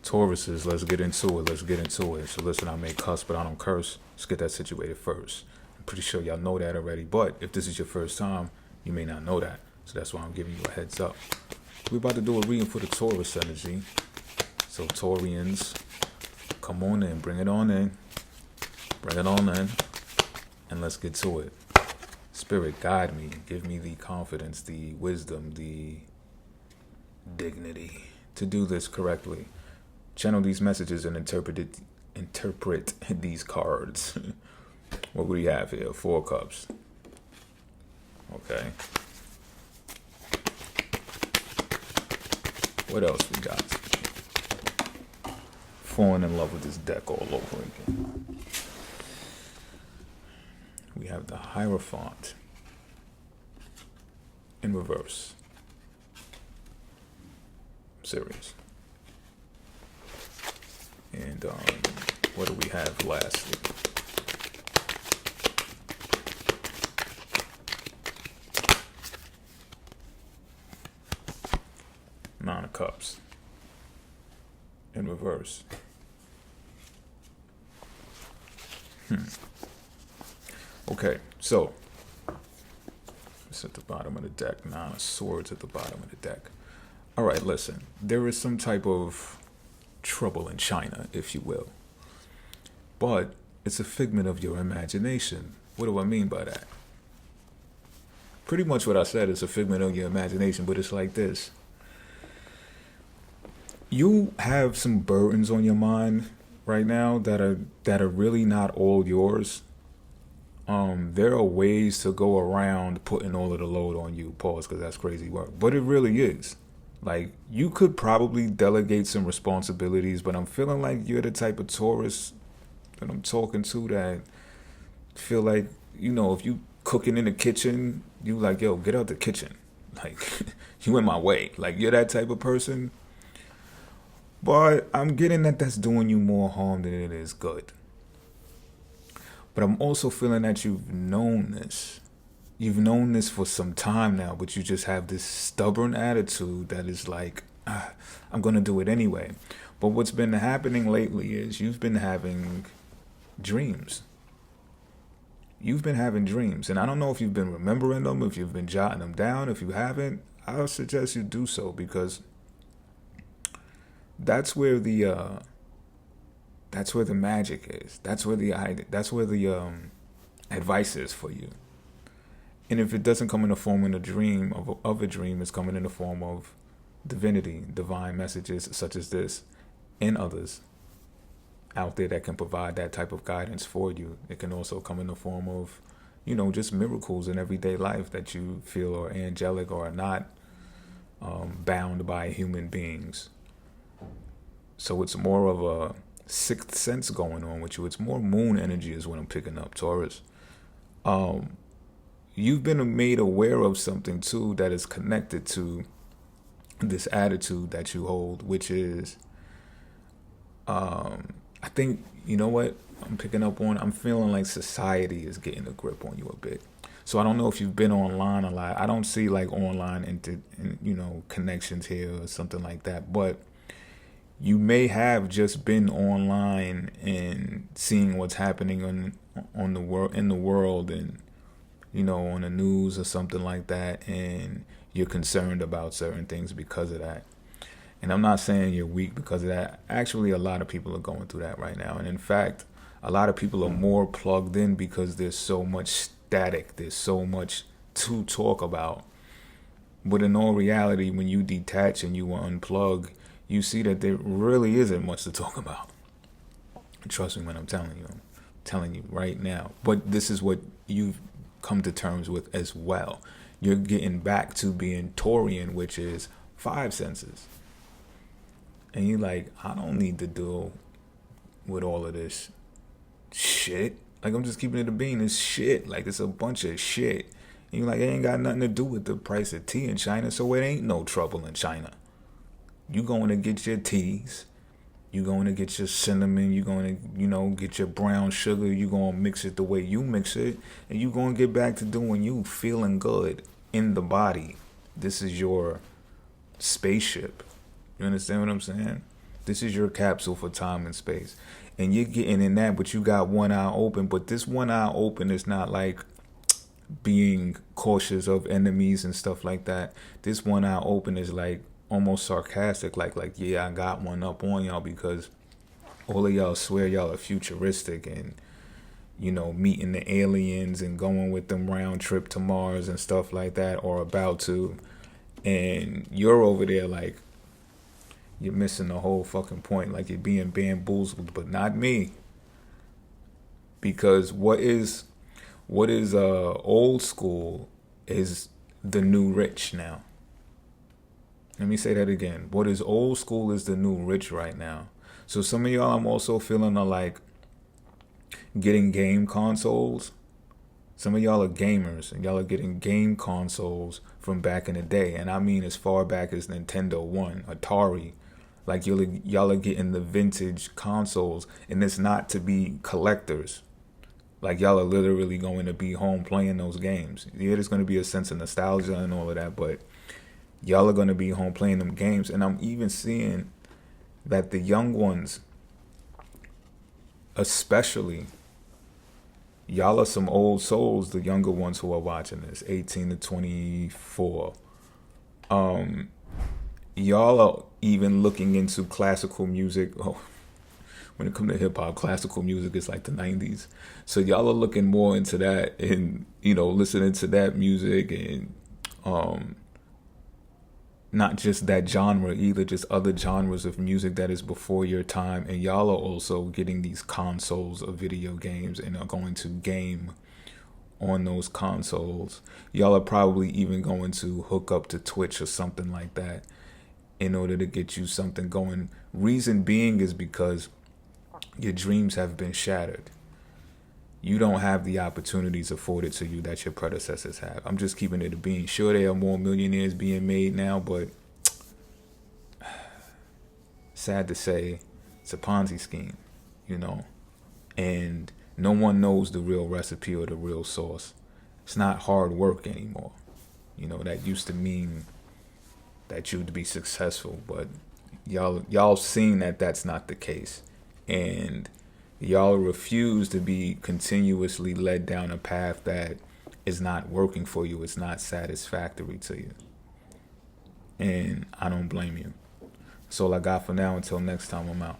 Tauruses, let's get into it. Let's get into it. So listen, I may cuss, but I don't curse. Let's get that situated first. I'm pretty sure y'all know that already. But if this is your first time, you may not know that. So that's why I'm giving you a heads up. We're about to do a reading for the Taurus energy. So Taurians, come on in. Bring it on in. Bring it on in. And let's get to it. Spirit, guide me. Give me the confidence, the wisdom, the dignity to do this correctly. Channel these messages and interpret these cards. What do we have here? 4 cups. Okay. What else we got? Falling in love with this deck all over again. We have the Hierophant in reverse. Serious. And what do we have lastly? Nine of Cups in reverse. Okay, so it's at the bottom of the deck. 9 of Swords at the bottom of the deck. All right, listen. There is some type of trouble in China, if you will. But it's a figment of your imagination. What do I mean by that? Pretty much what I said is a figment of your imagination, but it's like this. You have some burdens on your mind right now that are really not all yours. There are ways to go around putting all of the load on you. Pause, because that's crazy work. But it really is. Like, you could probably delegate some responsibilities, but I'm feeling like you're the type of Taurus that I'm talking to that feel like, you know, if you cooking in the kitchen, you like, yo, get out the kitchen. Like, you in my way. Like, you're that type of person. But I'm getting that that's doing you more harm than it is good. But I'm also feeling that you've known this. You've known this for some time now, but you just have this stubborn attitude that is like, I'm going to do it anyway. But what's been happening lately is you've been having dreams. You've been having dreams. And I don't know if you've been remembering them, if you've been jotting them down. If you haven't, I would suggest you do so, because that's where the magic is. That's where the advice is for you. And if it doesn't come in the form of a dream, of a dream, it's coming in the form of divinity, divine messages such as this, and others out there that can provide that type of guidance for you. It can also come in the form of, you know, just miracles in everyday life that you feel are angelic or are not bound by human beings. So it's more of a sixth sense going on with you. It's more moon energy is what I'm picking up, Taurus. You've been made aware of something too that is connected to this attitude that you hold, which is, I think, you know what I'm picking up on? I'm feeling like society is getting a grip on you a bit. So I don't know if you've been online a lot. I don't see like online connections here or something like that, but you may have just been online and seeing what's happening in the world and, you know, on the news or something like that, and you're concerned about certain things because of that. And I'm not saying you're weak because of that. Actually, a lot of people are going through that right now. And in fact, a lot of people are more plugged in because there's so much static. There's so much to talk about. But in all reality, when you detach and you unplug, you see that there really isn't much to talk about. Trust me when I'm telling you. I'm telling you right now. But this is what you've come to terms with as well. You're getting back to being Taurian, which is 5 senses. And you're like, I don't need to deal with all of this shit. Like, I'm just keeping it a bean. It's shit. Like, it's a bunch of shit. And you're like, it ain't got nothing to do with the price of tea in China, so it ain't no trouble in China. You going to get your teas. You going to get your cinnamon. You going to, get your brown sugar. You going to mix it the way you mix it. And you going to get back to doing you, feeling good in the body. This is your spaceship. You understand what I'm saying? This is your capsule for time and space. And you're getting in that, but you got one eye open. But this one eye open is not like being cautious of enemies and stuff like that. This one eye open is like almost sarcastic, like yeah, I got one up on y'all because all of y'all swear y'all are futuristic and, you know, meeting the aliens and going with them round trip to Mars and stuff like that, or about to. And you're over there like, you're missing the whole fucking point. Like you're being bamboozled, but not me. Because what is old school is the new rich now. Let me say that again. What is old school is the new rich right now. So some of y'all, I'm also feeling are like getting game consoles. Some of y'all are gamers and y'all are getting game consoles from back in the day. And I mean as far back as Nintendo 1, Atari. Like y'all are getting the vintage consoles, and it's not to be collectors. Like y'all are literally going to be home playing those games. Yeah, there's going to be a sense of nostalgia and all of that, but y'all are going to be home playing them games. And I'm even seeing that the young ones, especially, y'all are some old souls, the younger ones who are watching this, 18 to 24. Y'all are even looking into classical music. Oh, when it comes to hip hop, classical music is like the 90s. So y'all are looking more into that and, you know, listening to that music and not just that genre either, just other genres of music that is before your time. And y'all are also getting these consoles of video games and are going to game on those consoles. Y'all are probably even going to hook up to Twitch or something like that in order to get you something going. Reason being is because your dreams have been shattered. You don't have the opportunities afforded to you that your predecessors have. I'm just keeping it a being. Sure, there are more millionaires being made now, but sad to say, it's a Ponzi scheme, you know? And no one knows the real recipe or the real sauce. It's not hard work anymore. You know, that used to mean that you'd be successful, but y'all seen that that's not the case. And y'all refuse to be continuously led down a path that is not working for you. It's not satisfactory to you. And I don't blame you. That's all I got for now. Until next time, I'm out.